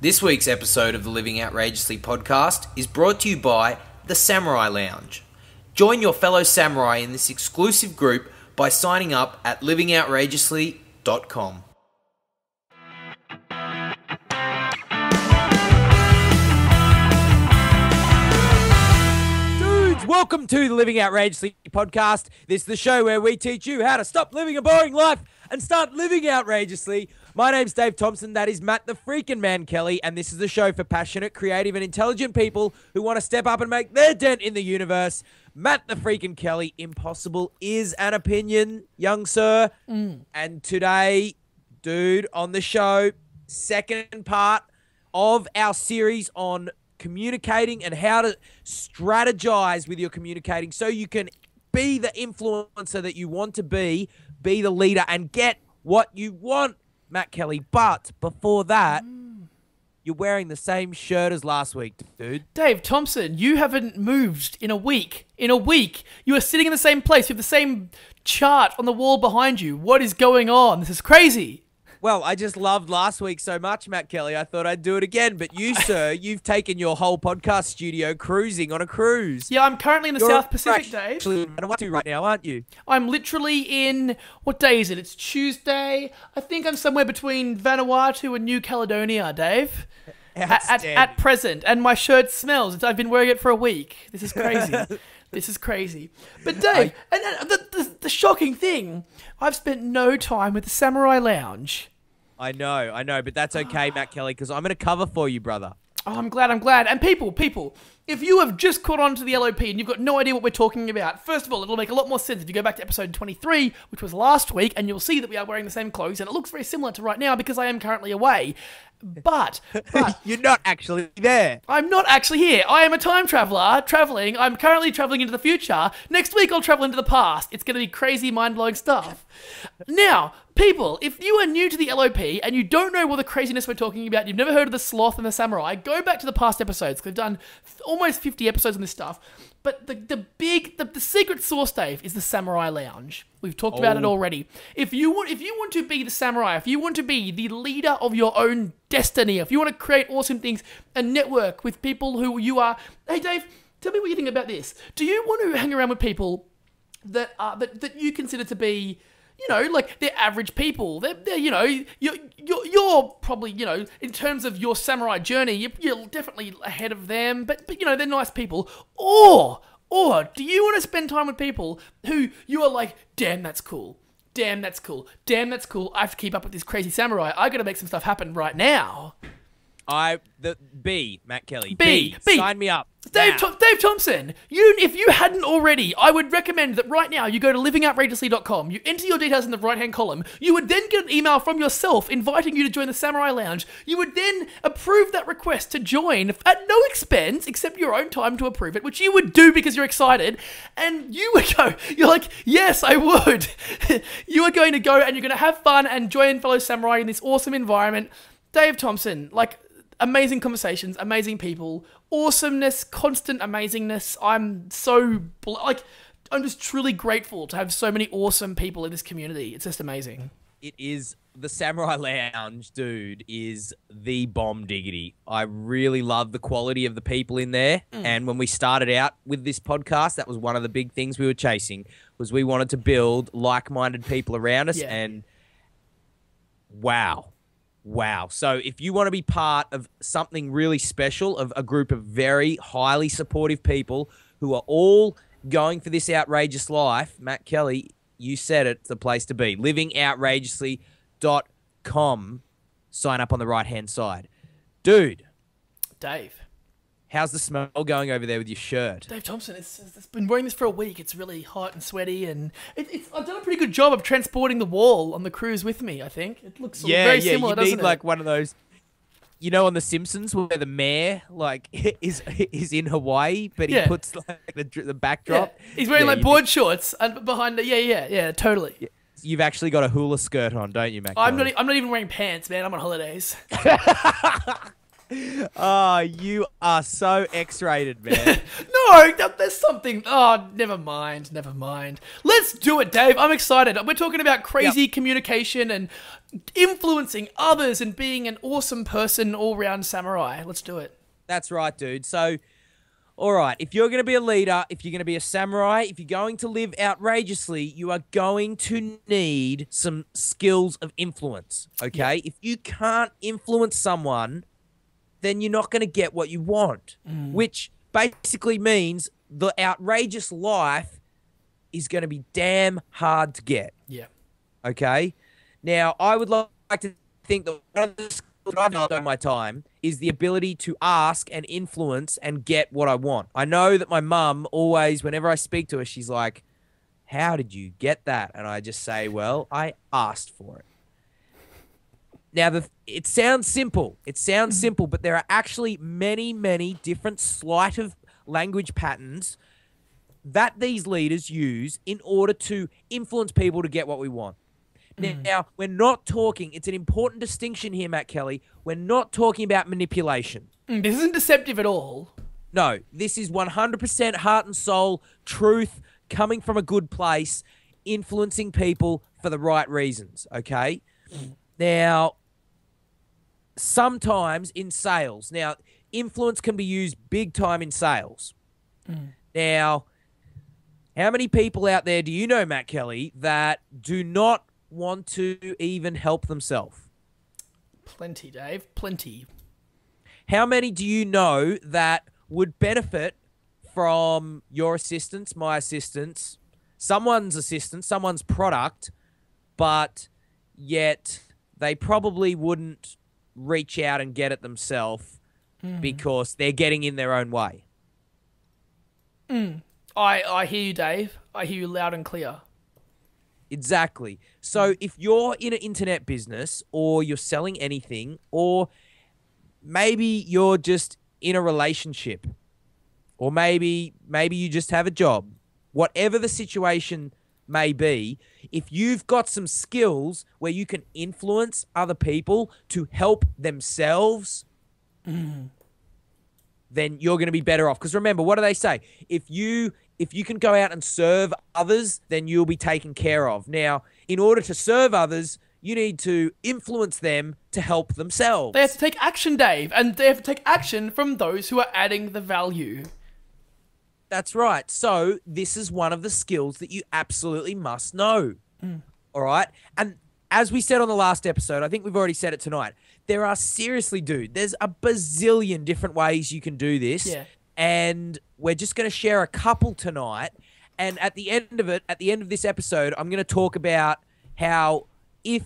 This week's episode of the Living Outrageously podcast is brought to you by the Samurai Lounge. Join your fellow samurai in this exclusive group by signing up at livingoutrageously.com. Welcome to the Living Outrageously podcast. This is the show where we teach you how to stop living a boring life and start living outrageously. My name's Dave Thompson. That is Matt the freaking man Kelly. And this is the show for passionate, creative and intelligent people who want to step up and make their dent in the universe. Matt the freaking Kelly. Impossible is an opinion, young sir. And today, dude, on the show, second part of our series on communicating and how to strategize with your communicating so you can be the influencer that you want to be the leader and get what you want, Matt Kelly. But before that, you're wearing the same shirt as last week, dude. Dave Thompson, you haven't moved in a week. In a week, you are sitting in the same place with the same chart on the wall behind you. What is going on? This is crazy. Well, I just loved last week so much, Matt Kelly. I thought I'd do it again. But you, sir, you've taken your whole podcast studio cruising on a cruise. Yeah, I'm currently in the South Pacific, Dave. Actually, Vanuatu right now, aren't you? I'm literally in, what day is it? It's Tuesday. I think I'm somewhere between Vanuatu and New Caledonia, Dave. At present. And my shirt smells. I've been wearing it for a week. This is crazy. This is crazy. But Dave, the shocking thing, I've spent no time with the Samurai Lounge. I know, but that's okay, Matt Kelly, because I'm going to cover for you, brother. Oh, I'm glad. And people, if you have just caught on to the LOP and you've got no idea what we're talking about, first of all, it'll make a lot more sense if you go back to episode 23, which was last week, and you'll see that we are wearing the same clothes, and it looks very similar to right now because I am currently away. But you're not actually there. I'm not actually here. I am a time traveler traveling. I'm currently traveling into the future. Next week, I'll travel into the past. It's going to be crazy, mind-blowing stuff. Now, people, if you are new to the LOP and you don't know what the craziness we're talking about, you've never heard of the sloth and the samurai, go back to the past episodes. We've done almost 50 episodes on this stuff. But the secret sauce, Dave, is the Samurai Lounge. We've talked about it already. If you want to be the samurai, if you want to be the leader of your own destiny, if you want to create awesome things and network with people who you are, hey Dave, tell me what you think about this. Do you want to hang around with people that you consider to be, you know, like they're average people? They're you know, you're probably, you know, in terms of your samurai journey, you're definitely ahead of them, but you know, they're nice people. Or do you want to spend time with people who you are like, damn, that's cool. Damn, that's cool. Damn, that's cool. I have to keep up with this crazy samurai. I got to make some stuff happen right now. Matt Kelly. B. Sign me up. Dave Thompson, if you hadn't already, I would recommend that right now you go to livingoutrageously.com, you enter your details in the right-hand column, you would then get an email from yourself inviting you to join the Samurai Lounge. You would then approve that request to join at no expense except your own time to approve it, which you would do because you're excited, and you would go, you're like, yes, I would. You are going to go and you're going to have fun and join fellow samurai in this awesome environment. Dave Thompson, like, amazing conversations, amazing people, awesomeness, constant amazingness. I'm just truly grateful to have so many awesome people in this community. It's just amazing. It is, the Samurai Lounge, dude, is the bomb diggity. I really love the quality of the people in there. And when we started out with this podcast, that was one of the big things we were chasing, was we wanted to build like-minded people around us. Yeah. And wow. So if you want to be part of something really special, of a group of very highly supportive people who are all going for this outrageous life, Matt Kelly, you said it's the place to be. livingoutrageously.com. Sign up on the right-hand side. Dude. Dave. How's the smell going over there with your shirt? Dave Thompson, it's been wearing this for a week. It's really hot and sweaty, and I've done a pretty good job of transporting the wall on the cruise with me, I think. It looks very similar, doesn't it? You need like one of those, you know, on The Simpsons where the mayor like is in Hawaii, but he puts like the backdrop. Yeah. He's wearing like board shorts and behind it. Yeah, totally. Yeah. You've actually got a hula skirt on, don't you, Matt? I'm not even wearing pants, man. I'm on holidays. Oh, you are so X-rated, man. No, there's something. Oh, never mind. Never mind. Let's do it, Dave. I'm excited. We're talking about crazy communication and influencing others and being an awesome person, all-round samurai. Let's do it. That's right, dude. So, all right, if you're going to be a leader, if you're going to be a samurai, if you're going to live outrageously, you are going to need some skills of influence, okay? If you can't influence someone, then you're not going to get what you want, which basically means the outrageous life is going to be damn hard to get. Yeah. Okay? Now, I would like to think that one of the skills I've learned over my time is the ability to ask and influence and get what I want. I know that my mum always, whenever I speak to her, she's like, how did you get that? And I just say, well, I asked for it. Now, it sounds simple. It sounds simple, but there are actually many, many different sleight of language patterns that these leaders use in order to influence people to get what we want. Now, we're not talking, it's an important distinction here, Matt Kelly. We're not talking about manipulation. This isn't deceptive at all. No, this is 100% heart and soul, truth, coming from a good place, influencing people for the right reasons, okay? Now, sometimes in sales, influence can be used big time in sales. Now, how many people out there do you know, Matt Kelly, that do not want to even help themselves? Plenty, Dave. Plenty. How many do you know that would benefit from your assistance, my assistance, someone's product, but yet they probably wouldn't reach out and get it themselves because they're getting in their own way? I hear you, Dave. I hear you loud and clear. Exactly. So if you're in an internet business or you're selling anything, or maybe you're just in a relationship, or maybe you just have a job, whatever the situation may be, if you've got some skills where you can influence other people to help themselves, then you're going to be better off. Because remember, what do they say? If you can go out and serve others, then you'll be taken care of. Now, in order to serve others, you need to influence them to help themselves. They have to take action, Dave, and they have to take action from those who are adding the value. That's right. So this is one of the skills that you absolutely must know. All right? And as we said on the last episode, I think we've already said it tonight, there are seriously, dude, there's a bazillion different ways you can do this. Yeah. And we're just going to share a couple tonight. And at the end of this episode, I'm going to talk about how, if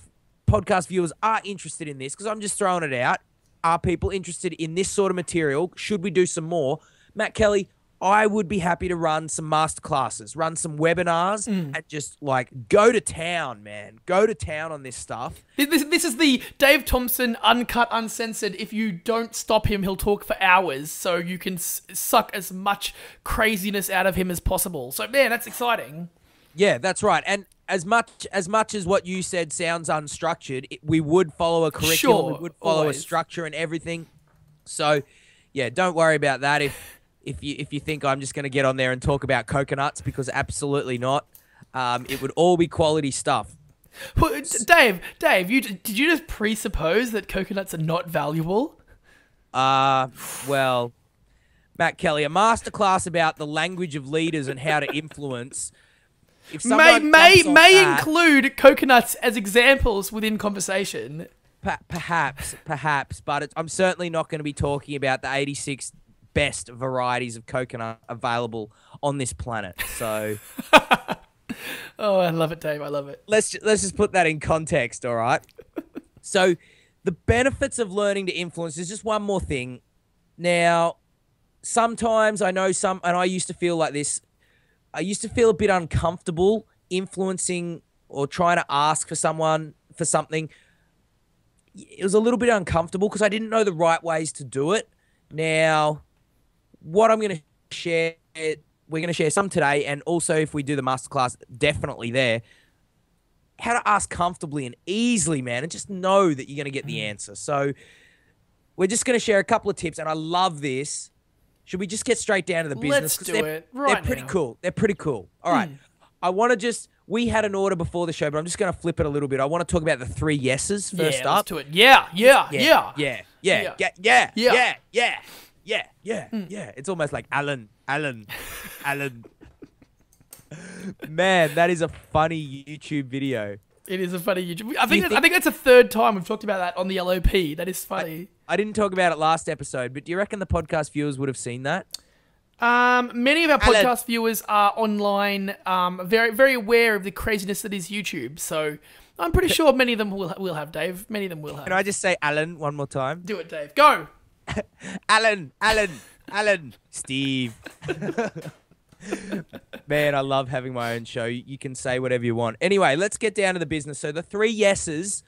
podcast viewers are interested in this, because I'm just throwing it out, are people interested in this sort of material? Should we do some more? Matt Kelly, I would be happy to run some masterclasses, run some webinars, and just go to town, man. Go to town on this stuff. This is the Dave Thompson uncut, uncensored. If you don't stop him, he'll talk for hours, so you can suck as much craziness out of him as possible. So, man, that's exciting. Yeah, that's right. And as much as what you said sounds unstructured, we would follow a curriculum, we would follow a structure and everything. So, yeah, don't worry about that. If you think I'm just going to get on there and talk about coconuts, because absolutely not. It would all be quality stuff. Well, Dave, did you just presuppose that coconuts are not valuable? Well, Matt Kelly, a masterclass about the language of leaders and how to influence. If may include coconuts as examples within conversation. Perhaps, but I'm certainly not going to be talking about the 86 best varieties of coconut available on this planet. So, oh, I love it, Dave. I love it. Let's just put that in context, all right? So, the benefits of learning to influence is just one more thing. Now, sometimes I know and I used to feel like this. I used to feel a bit uncomfortable influencing or trying to ask for someone for something. It was a little bit uncomfortable because I didn't know the right ways to do it. Now, what I'm going to share, we're going to share some today, and also if we do the masterclass, definitely there, how to ask comfortably and easily, man, and just know that you're going to get the answer. So we're just going to share a couple of tips, and I love this. Should we just get straight down to the business? Let's do it right They're pretty now. cool. They're pretty cool. All right. I want to just... We had an order before the show, but I'm just going to flip it a little bit. I want to talk about the 3 yeses first Yeah, up. let's do it. Yeah. It's almost like Alan. Man, that is a funny YouTube video. It is a funny YouTube. I think that's the 3rd time we've talked about that on the LOP. That is funny. I didn't talk about it last episode, but do you reckon the podcast viewers would have seen that? Many of our podcast viewers are online, very, very aware of the craziness that is YouTube. So I'm pretty sure many of them will have, Dave. Many of them will have. Can I just say Alan one more time? Do it, Dave. Go. Alan, Steve. Man, I love having my own show. You can say whatever you want. Anyway, let's get down to the business. So the 3 yeses.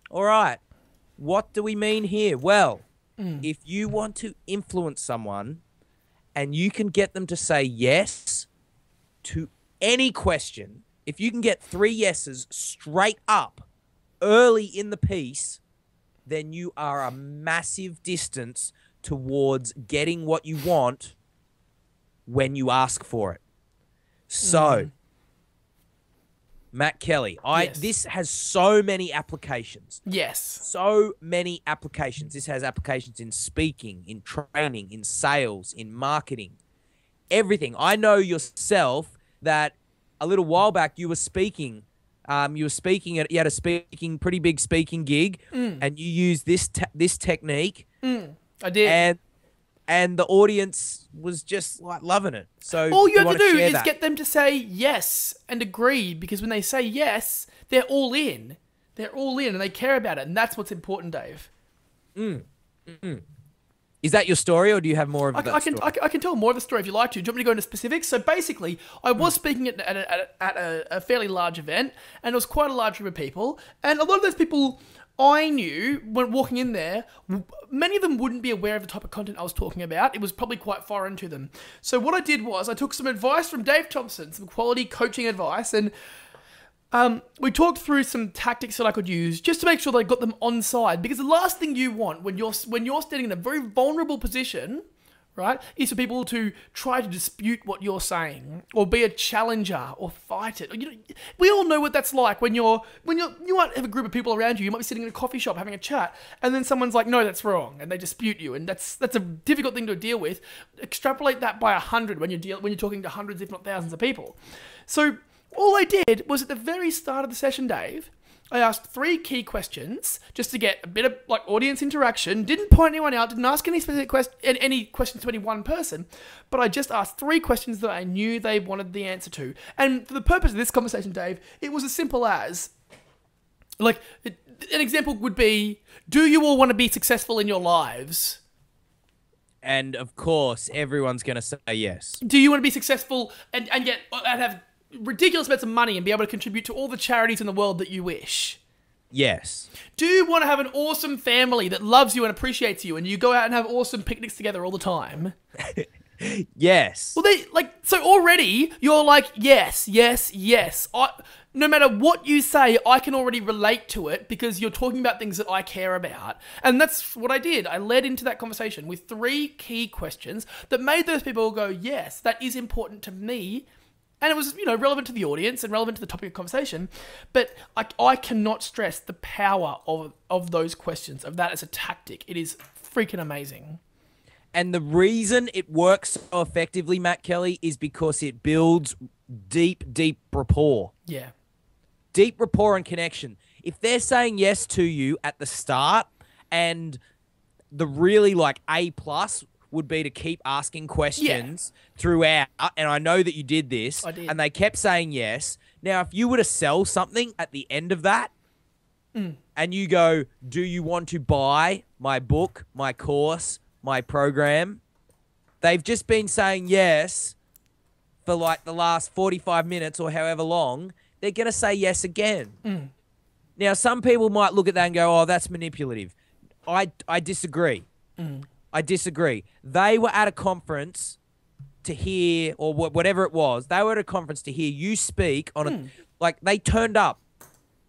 All right. What do we mean here? Well, if you want to influence someone and you can get them to say yes to any question, if you can get 3 yeses straight up early in the piece, then you are a massive distance towards getting what you want when you ask for it. So, Matt Kelly, this has so many applications. Yes. So many applications. This has applications in speaking, in training, in sales, in marketing, everything. I know yourself that a little while back you were speaking. You had a pretty big speaking gig, and you used this technique. I did. And the audience was just like loving it. So all you have to do is get them to say yes and agree, because when they say yes, they're all in. They're all in and they care about it. And that's what's important, Dave. Is that your story, or do you have more of that story? I can tell more of the story if you like to. Do you want me to go into specifics? So basically, I was speaking at a fairly large event, and it was quite a large group of people. And a lot of those people I knew when walking in there, many of them wouldn't be aware of the type of content I was talking about. It was probably quite foreign to them. So what I did was I took some advice from Dave Thompson, some quality coaching advice, and we talked through some tactics that I could use just to make sure that I got them on side. Because the last thing you want when you're standing in a very vulnerable position, right, is for people to try to dispute what you're saying, or be a challenger, or fight it. We all know what that's like when you might have a group of people around you. You might be sitting in a coffee shop having a chat, and then someone's like, "No, that's wrong," and they dispute you, and that's a difficult thing to deal with. Extrapolate that by 100 when you're talking to hundreds, if not thousands, of people. So all I did was at the very start of the session, Dave, I asked 3 key questions just to get a bit of like audience interaction. Didn't point anyone out. Didn't ask any specific questions to any one person. But I just asked 3 questions that I knew they wanted the answer to. And for the purpose of this conversation, Dave, it was as simple as, like, an example would be, do you all want to be successful in your lives? And of course, everyone's going to say yes. Do you want to be successful and have ridiculous amounts of money and be able to contribute to all the charities in the world that you wish? Yes. Do you want to have an awesome family that loves you and appreciates you, and you go out and have awesome picnics together all the time? Yes. Well, so already you're like, yes. No matter what you say, I can already relate to it because you're talking about things that I care about. And that's what I did. I led into that conversation with 3 key questions that made those people go, yes, that is important to me. And it was, relevant to the audience and relevant to the topic of conversation. But I cannot stress the power of those questions, of that as a tactic. It is freaking amazing. And the reason it works so effectively, Matt Kelly, is because it builds deep rapport. Yeah. Deep rapport and connection. If they're saying yes to you at the start, and the really like A+ would be to keep asking questions throughout, and I know that you did this, I did. And they kept saying yes. Now, if you were to sell something at the end of that, and you go, do you want to buy my book, my course, my program? They've just been saying yes for like the last 45 minutes or however long. They're going to say yes again. Now, some people might look at that and go, oh, that's manipulative. I disagree. I disagree. They were at a conference to hear, or whatever it was, they were at a conference to hear you speak on a, like, they turned up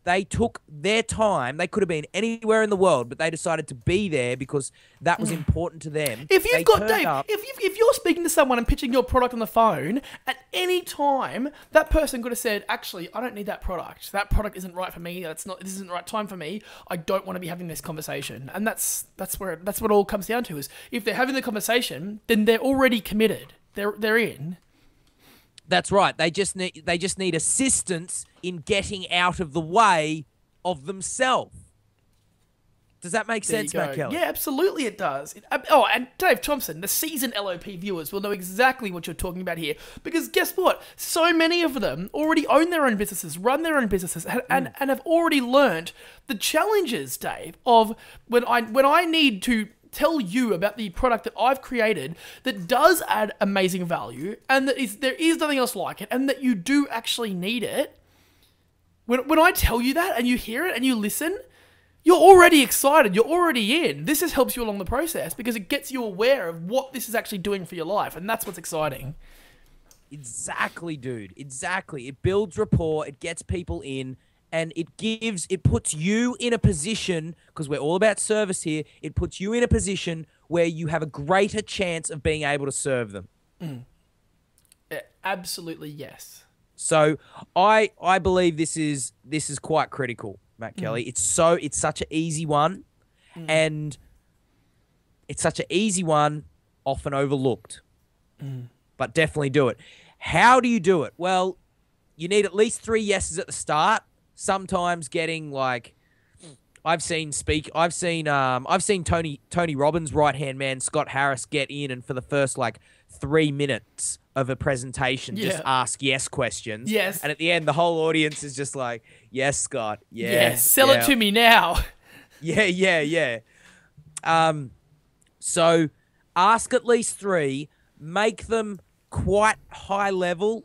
they took their time. They could have been anywhere in the world, but they decided to be there because that was important to them. If you've They got turned Dave, up- if you're speaking to someone and pitching your product on the phone, at any time that person could have said, "Actually, I don't need that product. That product isn't right for me. This isn't the right time for me. I don't want to be having this conversation." And that's what it all comes down to, is if they're having the conversation, then they're already committed. They're in. That's right. They just need assistance in getting out of the way of themselves. Does that make sense, Matt Kelly? Yeah, absolutely it does. And Dave Thompson, the seasoned LOP viewers will know exactly what you're talking about here. Because guess what? So many of them already own their own businesses, run their own businesses, and have already learned the challenges, Dave, of when I need to tell you about the product that I've created that does add amazing value, and that there is nothing else like it, and that you do actually need it. When I tell you that and you hear it and you listen, you're already excited. You're already in. This just helps you along the process because it gets you aware of what this is actually doing for your life, and that's what's exciting. Exactly, dude. Exactly. It builds rapport. It gets people in. And it puts you in a position, because we're all about service here, it puts you in a position where you have a greater chance of being able to serve them. Yeah, absolutely, yes. So I believe this is quite critical, Matt Kelly. It's such an easy one, and it's such an easy one, often overlooked. But definitely do it. How do you do it? Well, you need at least 3 yeses at the start. Sometimes getting I've seen Tony Robbins' right-hand man, Scott Harris, get in and for the first 3 minutes of a presentation, just ask yes questions. Yes. And at the end, the whole audience is just like, yes, Scott. Yeah. Yes. Sell it to me now. Yeah. So ask at least 3, make them quite high level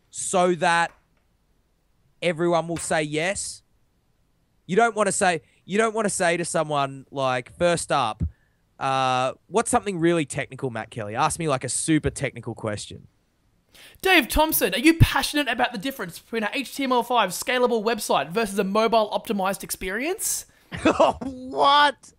so that everyone will say yes. You don't want to say to someone first up, what's something really technical, Matt Kelly? Ask me a super technical question. Dave Thompson, are you passionate about the difference between an HTML5 scalable website versus a mobile optimized experience? What?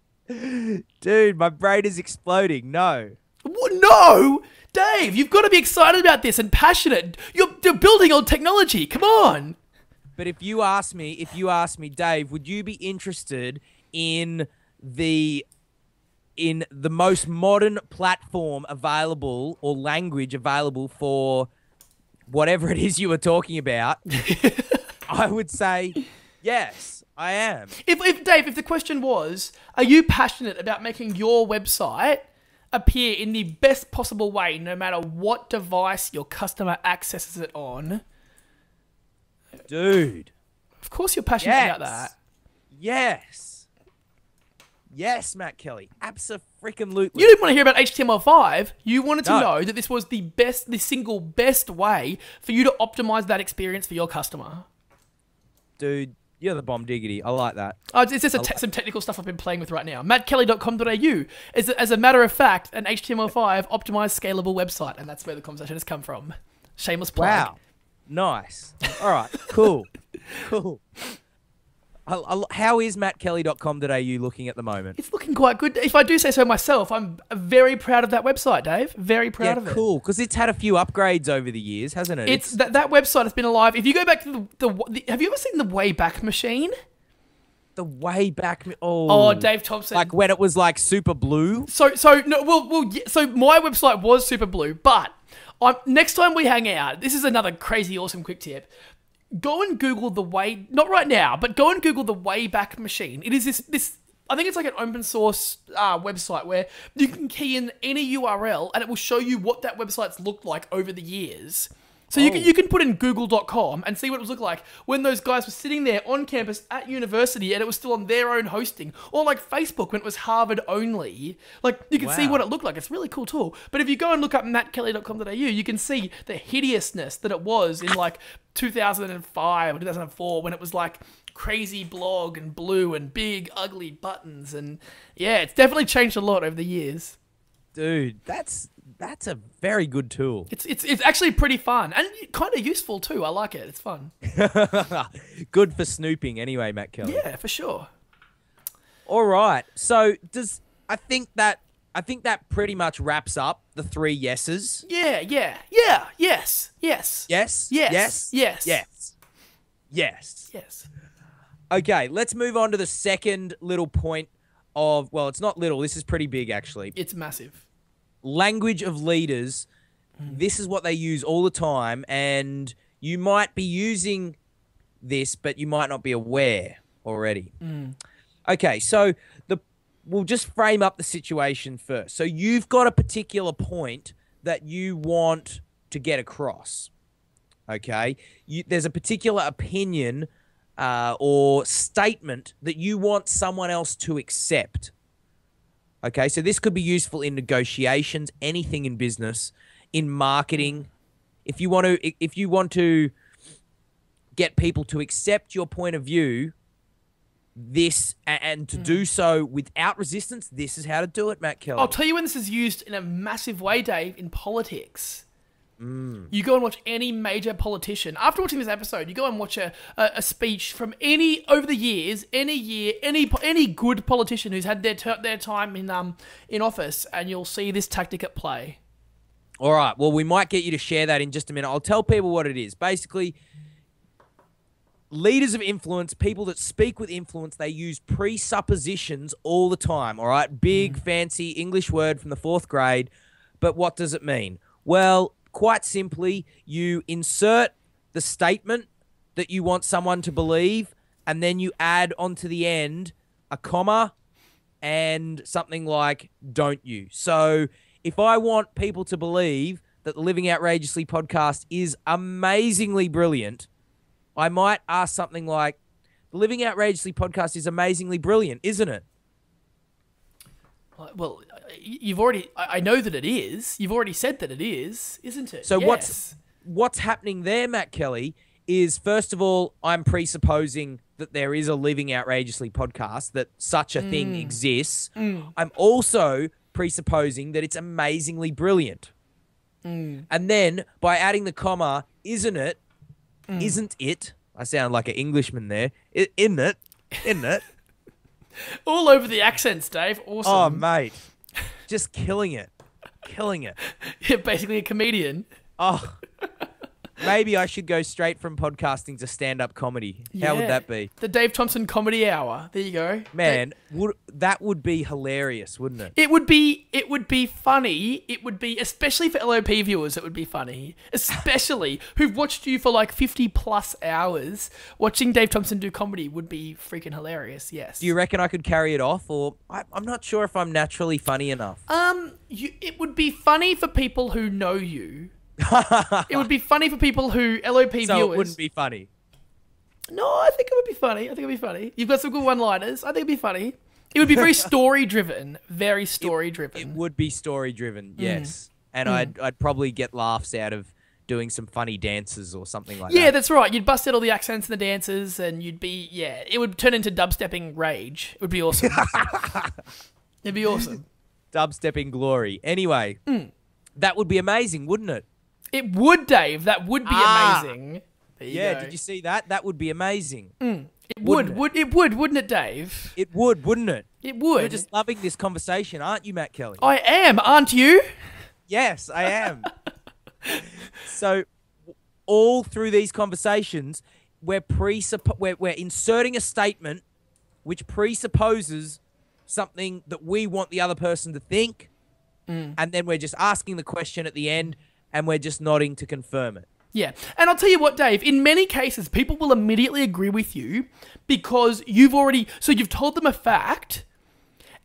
Dude, my brain is exploding. No. What? No! Dave, you've got to be excited about this and passionate. You're building on technology. Come on. But if you ask me, Dave, would you be interested in the most modern platform available or language available for whatever it is you were talking about? I would say yes, I am. Dave, if the question was, are you passionate about making your website appear in the best possible way, no matter what device your customer accesses it on? Dude. Of course you're passionate about that. Yes, Matt Kelly. Abso-freaking-lutely. You didn't want to hear about HTML5. You wanted to know that this was the single best way for you to optimize that experience for your customer. Dude, you're the bomb diggity. I like that. It's just some technical stuff I've been playing with right now. mattkelly.com.au is, as a matter of fact, an HTML5 optimized scalable website, and that's where the conversation has come from. Shameless plug. Wow. Nice. All right. Cool. How is mattkelly.com.au looking at the moment? It's looking quite good. If I do say so myself, I'm very proud of that website, Dave. Very proud of it. Cool. Because it's had a few upgrades over the years, hasn't it? It's that website has been alive. If you go back to the have you ever seen the Wayback Machine? The Wayback. Oh, Dave Thompson. Like when it was super blue. So my website was super blue, but next time we hang out, this is another crazy awesome quick tip. Go and Google not right now, but go and Google the Wayback Machine. It is this I think it's like an open source website where you can key in any URL and it will show you what that website's looked like over the years. So you can put in google.com and see what it was look like when those guys were sitting there on campus at university and it was still on their own hosting. Or like Facebook when it was Harvard only. You can see what it looked like. It's a really cool tool. But if you go and look up mattkelly.com.au, you can see the hideousness that it was in 2005 or 2004 when it was crazy blog and blue and big ugly buttons. And yeah, it's definitely changed a lot over the years. Dude, that's That's a very good tool. It's actually pretty fun and kind of useful too. I like it. It's fun. Good for snooping anyway, Matt Kelly. Yeah, for sure. All right. So I think that pretty much wraps up the 3 yeses. Yeah. Yes. Yes. Yes. Yes. Yes. Yes. Yes. Yes. Okay, let's move on to the second little point of, well, it's not little, this is pretty big actually. It's massive. Language of leaders. This is what they use all the time, and you might be using this, but you might not be aware already. Okay, so we'll just frame up the situation first. So you've got a particular point that you want to get across. Okay, there's a particular opinion or statement that you want someone else to accept. Okay, so this could be useful in negotiations, anything in business, in marketing. If you want to get people to accept your point of view, this and to do so without resistance, this is how to do it, Matt Kelly. I'll tell you when this is used in a massive way, Dave, in politics. You go and watch any major politician. After watching this episode, you go and watch a speech from any over the years, any good politician who's had their time in office, and you'll see this tactic at play. All right. Well, we might get you to share that in just a minute. I'll tell people what it is. Basically, leaders of influence, people that speak with influence, they use presuppositions all the time. All right. Big, fancy English word from the 4th grade. But what does it mean? Well, quite simply, you insert the statement that you want someone to believe, and then you add onto the end a comma and something like, don't you? So if I want people to believe that the Living Outrageously podcast is amazingly brilliant, I might ask something like, the Living Outrageously podcast is amazingly brilliant, isn't it? Well, I know that it is. You've already said that it is, isn't it? So yes. what's happening there, Matt Kelly, is first of all, I'm presupposing that there is a Living Outrageously podcast, that such a thing exists. I'm also presupposing that it's amazingly brilliant. And then by adding the comma, isn't it? I sound like an Englishman there. Isn't it? All over the accents, Dave. Awesome. Oh, mate. Just killing it. You're basically a comedian. Oh, maybe I should go straight from podcasting to stand-up comedy. How would that be? The Dave Thompson Comedy Hour. There you go. Man, that would be hilarious, wouldn't it? It would be funny. It would be, especially for LOP viewers, it would be funny. Especially who've watched you for like 50 plus hours. Watching Dave Thompson do comedy would be freaking hilarious, yes. Do you reckon I could carry it off? Or I'm not sure if I'm naturally funny enough. It would be funny for people who know you. It would be funny for people who LOP viewers. So it wouldn't be funny. No, I think it would be funny. You've got some good one-liners. I think it'd be funny. It would be very story-driven. Very story-driven. It would be story-driven, yes. And I'd probably get laughs out of doing some funny dances or something like that. Yeah, that's right. You'd bust out all the accents and the dances, and you'd be, it would turn into dubstepping rage. It would be awesome. It'd be awesome. Dubstepping glory. Anyway, that would be amazing, wouldn't it? It would, Dave. That would be amazing. Yeah, did you see that? That would be amazing. It would, wouldn't it, Dave? It would, wouldn't it? It would. You're just loving this conversation, aren't you, Matt Kelly? I am, aren't you? Yes, I am. So, all through these conversations, we're inserting a statement which presupposes something that we want the other person to think, and then we're just asking the question at the end, and we're just nodding to confirm it. Yeah. And I'll tell you what, Dave, in many cases, people will immediately agree with you because you've told them a fact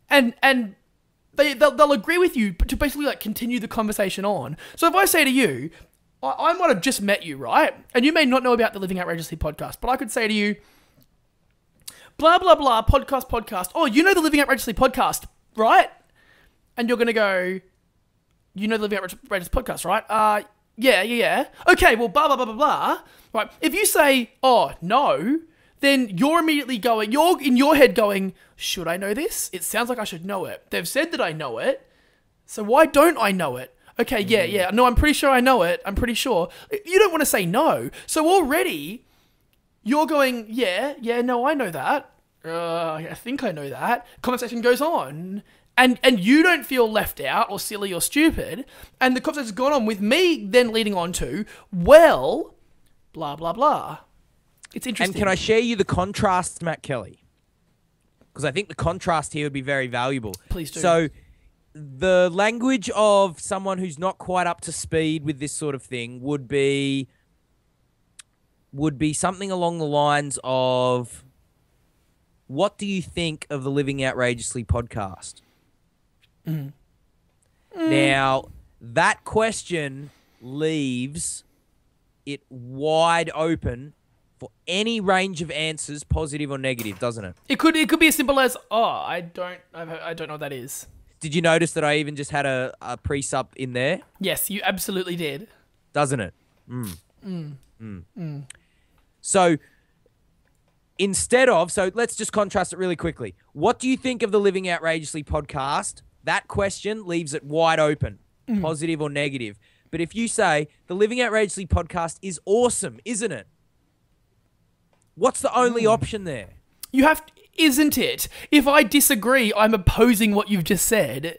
and they'll agree with you to basically like continue the conversation on. So if I say to you, I might have just met you, right? And you may not know about the Living Outrageously podcast, but I could say to you, blah, blah, blah, podcast. Oh, you know the Living Outrageously podcast, right? And you're going to go, you know the Living Outrageously podcast, right? Yeah. Okay, well, blah, blah, blah, blah, blah. Right. If you say, oh, no, then you're in your head going, should I know this? It sounds like I should know it. They've said that I know it, so why don't I know it? Okay, yeah. No, I'm pretty sure I know it. I'm pretty sure. You don't want to say no. So already you're going, yeah, no, I know that. I think I know that. Conversation goes on. And you don't feel left out or silly or stupid. And the conversation's gone on with me then leading on to, well, blah, blah, blah. It's interesting. And can I share you the contrast, Matt Kelly? Because I think the contrast here would be very valuable. Please do. So the language of someone who's not quite up to speed with this sort of thing would be something along the lines of, what do you think of the Living Outrageously podcast? Now, that question leaves it wide open for any range of answers, positive or negative, doesn't it? It could be as simple as, I don't know what that is. Did you notice that I even just had a pre-sub in there? Yes, you absolutely did. Doesn't it? So so let's just contrast it really quickly. What do you think of the Living Outrageously podcast? That question leaves it wide open, positive or negative. But if you say, the Living Outrageously podcast is awesome, isn't it? What's the only option there? You have, isn't it? If I disagree, I'm opposing what you've just said.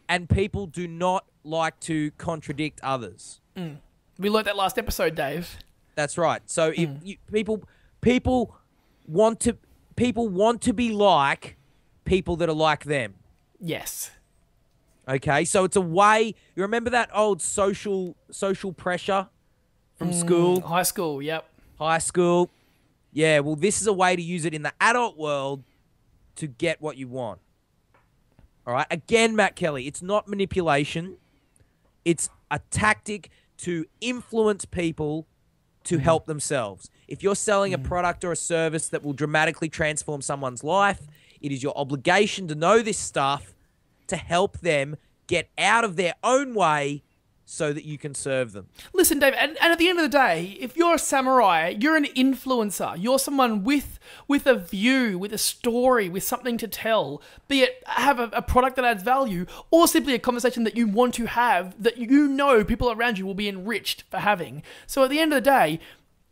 And people do not like to contradict others. We learnt that last episode, Dave. That's right. So if people want to be like people that are like them. Yes. Okay, so it's a way. You remember that old social pressure from school? High school, yep. High school. Yeah, well, this is a way to use it in the adult world to get what you want. All right? Again, Matt Kelly, it's not manipulation. It's a tactic to influence people to help themselves. If you're selling a product or a service that will dramatically transform someone's life, it is your obligation to know this stuff to help them get out of their own way so that you can serve them. Listen, Dave, and at the end of the day, if you're a samurai, you're an influencer. You're someone with a view, with a story, with something to tell, be it have a product that adds value or simply a conversation that you want to have that you know people around you will be enriched for having. So at the end of the day,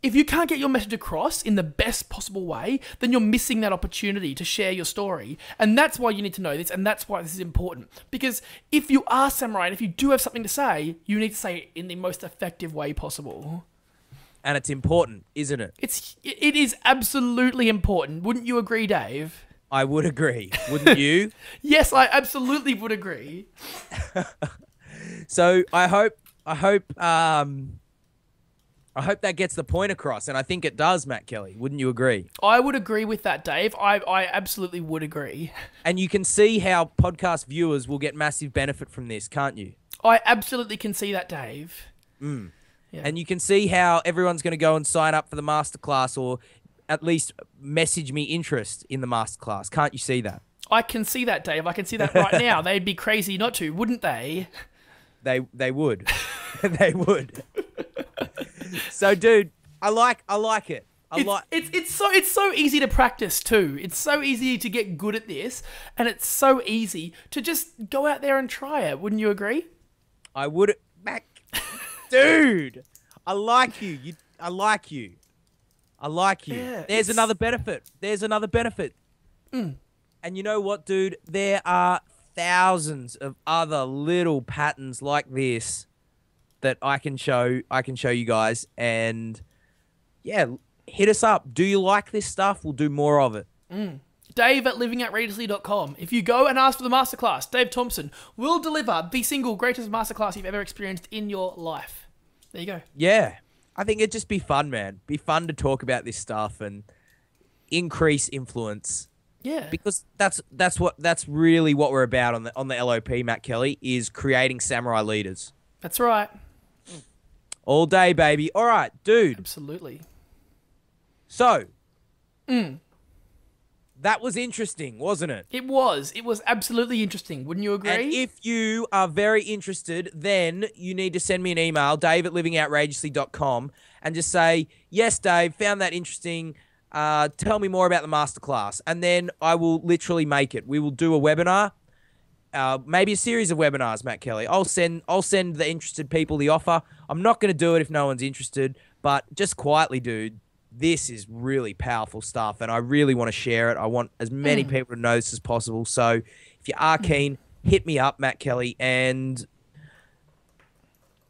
if you can't get your message across in the best possible way, then you're missing that opportunity to share your story. And that's why you need to know this, and that's why this is important. Because if you are samurai, and if you do have something to say, you need to say it in the most effective way possible. And it's important, isn't it? It is absolutely important. Wouldn't you agree, Dave? I would agree. Wouldn't you? Yes, I absolutely would agree. So I hope that gets the point across, and I think it does, Matt Kelly. Wouldn't you agree? I would agree with that, Dave. I absolutely would agree. And you can see how podcast viewers will get massive benefit from this, can't you? I absolutely can see that, Dave. Yeah. And you can see how everyone's going to go and sign up for the masterclass, or at least message me interest in the masterclass. Can't you see that? I can see that, Dave. I can see that right now. They'd be crazy not to, wouldn't they? They would. They would. So, dude, I like it. It's so easy to practice too. It's so easy to get good at this, and it's so easy to just go out there and try it. Wouldn't you agree? I would. Dude, I like you. I like you. Yeah, There's another benefit. And you know what, dude? There are thousands of other little patterns like this that I can show you guys, and yeah, hit us up. Do you like this stuff? We'll do more of it. Dave at livingoutrageously.com. If you go and ask for the masterclass, Dave Thompson will deliver the single greatest masterclass you've ever experienced in your life. There you go. Yeah, I think it'd just be fun, man. Be fun to talk about this stuff and increase influence. Yeah, because that's really what we're about on the LOP, Matt Kelly, is creating samurai leaders. That's right. All day, baby. All right, dude. Absolutely. So, that was interesting, wasn't it? It was. It was absolutely interesting. Wouldn't you agree? And if you are very interested, then you need to send me an email, dave@livingoutrageously.com, and just say, yes, Dave, found that interesting. Tell me more about the masterclass. And then I will literally make it. We will do a webinar. maybe a series of webinars, Matt Kelly. I'll send the interested people the offer. I'm not going to do it if no one's interested, but just quietly, dude, this is really powerful stuff, and I really want to share it. I want as many people to know this as possible. So if you are keen, hit me up, Matt Kelly, and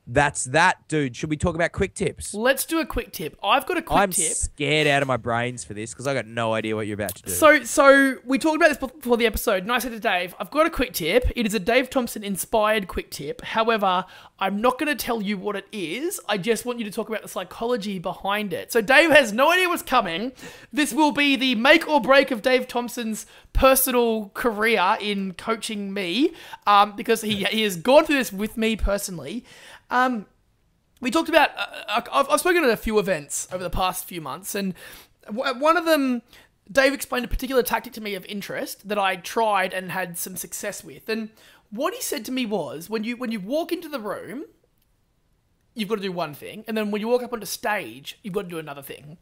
that's that, dude. Should we talk about quick tips? Let's do a quick tip. I've got a quick tip. I'm scared out of my brains for this because I got no idea what you're about to do. So we talked about this before the episode, and I said to Dave, I've got a quick tip. It is a Dave Thompson inspired quick tip. However, I'm not going to tell you what it is. I just want you to talk about the psychology behind it. So Dave has no idea what's coming. This will be the make or break of Dave Thompson's personal career in coaching me, because he has gone through this with me personally. We talked about, I've spoken at a few events over the past few months, and one of them, Dave explained a particular tactic to me of interest that I tried and had some success with. And what he said to me was, when you walk into the room, you've got to do one thing, and then when you walk up onto stage, you've got to do another thing.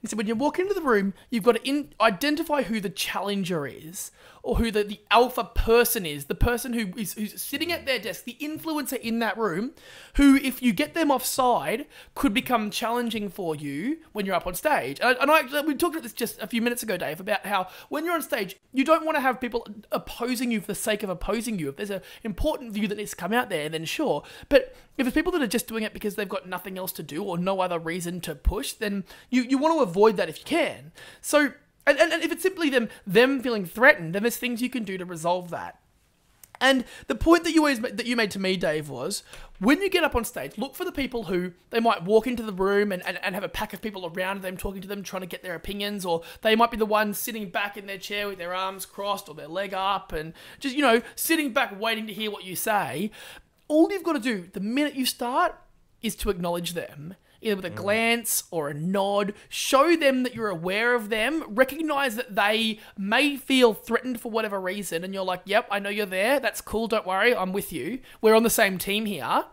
And so when you walk into the room, you've got to identify who the challenger is, or who the alpha person is, the person who's sitting at their desk, the influencer in that room, who, if you get them offside, could become challenging for you when you're up on stage. We talked about this just a few minutes ago, Dave, about how when you're on stage, you don't want to have people opposing you for the sake of opposing you. If there's an important view that needs to come out there, then sure. But if it's people that are just doing it because they've got nothing else to do or no other reason to push, then you want to avoid that if you can. So, and if it's simply them feeling threatened, then there's things you can do to resolve that. And the point that you made to me, Dave, was when you get up on stage, look for the people who they might walk into the room and have a pack of people around them, talking to them, trying to get their opinions, or they might be the ones sitting back in their chair with their arms crossed or their leg up and just, sitting back waiting to hear what you say. All you've got to do the minute you start is to acknowledge them, either with a glance or a nod. Show them that you're aware of them. Recognize that they may feel threatened for whatever reason, and you're like, yep, I know you're there. That's cool. Don't worry. I'm with you. We're on the same team here.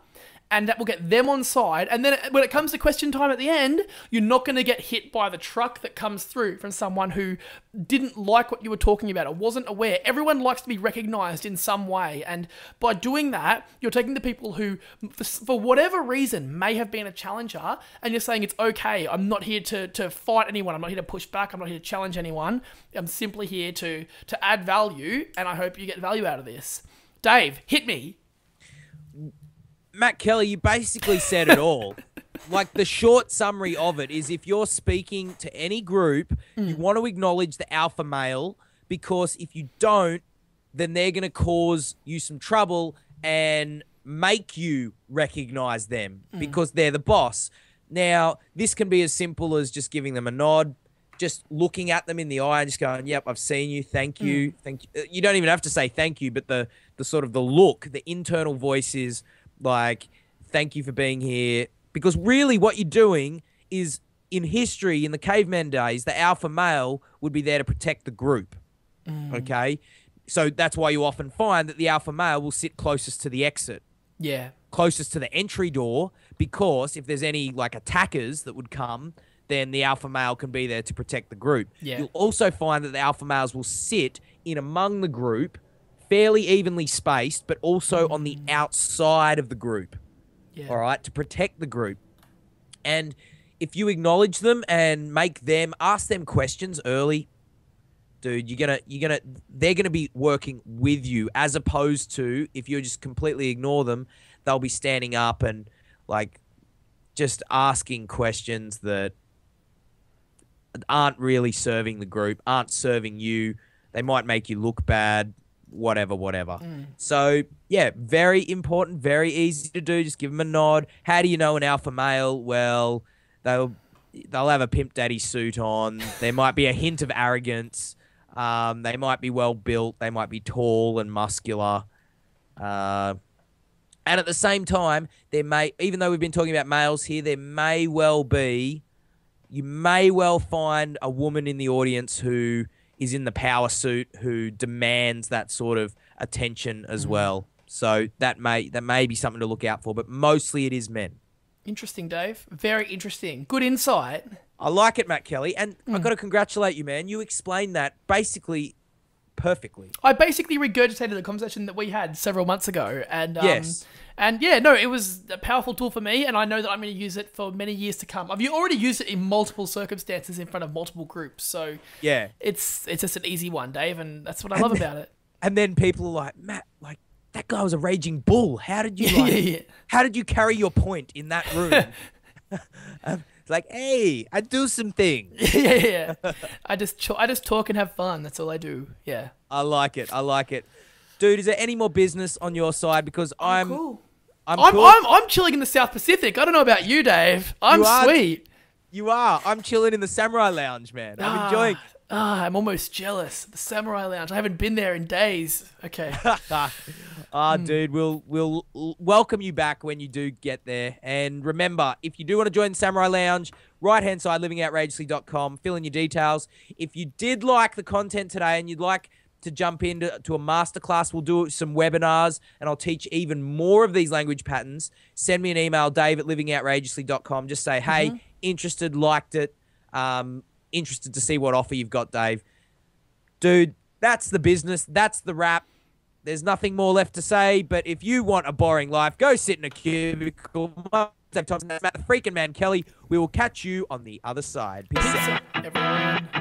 And that will get them on side. And then when it comes to question time at the end, you're not going to get hit by the truck that comes through from someone who didn't like what you were talking about or wasn't aware. Everyone likes to be recognized in some way. And by doing that, you're taking the people who, for whatever reason, may have been a challenger, and you're saying it's okay. I'm not here to fight anyone. I'm not here to push back. I'm not here to challenge anyone. I'm simply here to add value, and I hope you get value out of this. Dave, hit me. Matt Kelly, you basically said it all. Like, the short summary of it is, if you're speaking to any group, you want to acknowledge the alpha male, because if you don't, then they're going to cause you some trouble and make you recognize them because they're the boss. Now, this can be as simple as just giving them a nod, just looking at them in the eye and just going, yep, I've seen you, thank you, thank you. You don't even have to say thank you, but the sort of the look, the internal voice is like, thank you for being here. Because really what you're doing is, in history, in the caveman days, the alpha male would be there to protect the group. Okay? So that's why you often find that the alpha male will sit closest to the exit. Yeah. Closest to the entry door, because if there's any like attackers that would come, then the alpha male can be there to protect the group. Yeah. You'll also find that the alpha males will sit in among the group, fairly evenly spaced, but also on the outside of the group. Yeah. All right, to protect the group. And if you acknowledge them and ask them questions early, dude, they're gonna be working with you, as opposed to if you just completely ignore them, they'll be standing up and like just asking questions that aren't really serving the group, aren't serving you. They might make you look bad. Whatever. So, yeah, very important, very easy to do. Just give them a nod. How do you know an alpha male? Well, they'll have a pimp daddy suit on. There might be a hint of arrogance. They might be well built. They might be tall and muscular. And at the same time, even though we've been talking about males here, you may well find a woman in the audience who is in the power suit, who demands that sort of attention as well. So that may be something to look out for, but mostly it is men. Interesting, Dave. Very interesting. Good insight. I like it, Matt Kelly, and I've got to congratulate you, man. You explained that basically perfectly. I basically regurgitated the conversation that we had several months ago, and Yes. and yeah, no, it was a powerful tool for me, and I know that I'm going to use it for many years to come. I've already used it in multiple circumstances in front of multiple groups, so Yeah. it's just an easy one, Dave, and that's what I love about it. And then people are like, Matt, like, that guy was a raging bull. How did you Yeah. How did you carry your point in that room? It's like, hey, I do some things. yeah. I just talk and have fun. That's all I do. Yeah. I like it. Dude, is there any more business on your side? Because I'm cool. I'm cool. I'm chilling in the South Pacific. I don't know about you, Dave. I'm sweet. You are. I'm chilling in the Samurai Lounge, man. I'm enjoying. I'm almost jealous. The Samurai Lounge. I haven't been there in days. Okay. Dude, we'll welcome you back when you do get there. And remember, if you do want to join the Samurai Lounge, right-hand side, livingoutrageously.com, fill in your details. If you did like the content today and you'd like to jump into a masterclass, we'll do some webinars, and I'll teach even more of these language patterns. Send me an email, dave@livingoutrageously.com. Just say, hey, interested, liked it, interested to see what offer you've got, Dave. Dude, that's the business. That's the wrap. There's nothing more left to say, but if you want a boring life, go sit in a cubicle. My name's Dave Thompson, that's Matt the freaking man Kelly. We will catch you on the other side. Peace out. Everyone.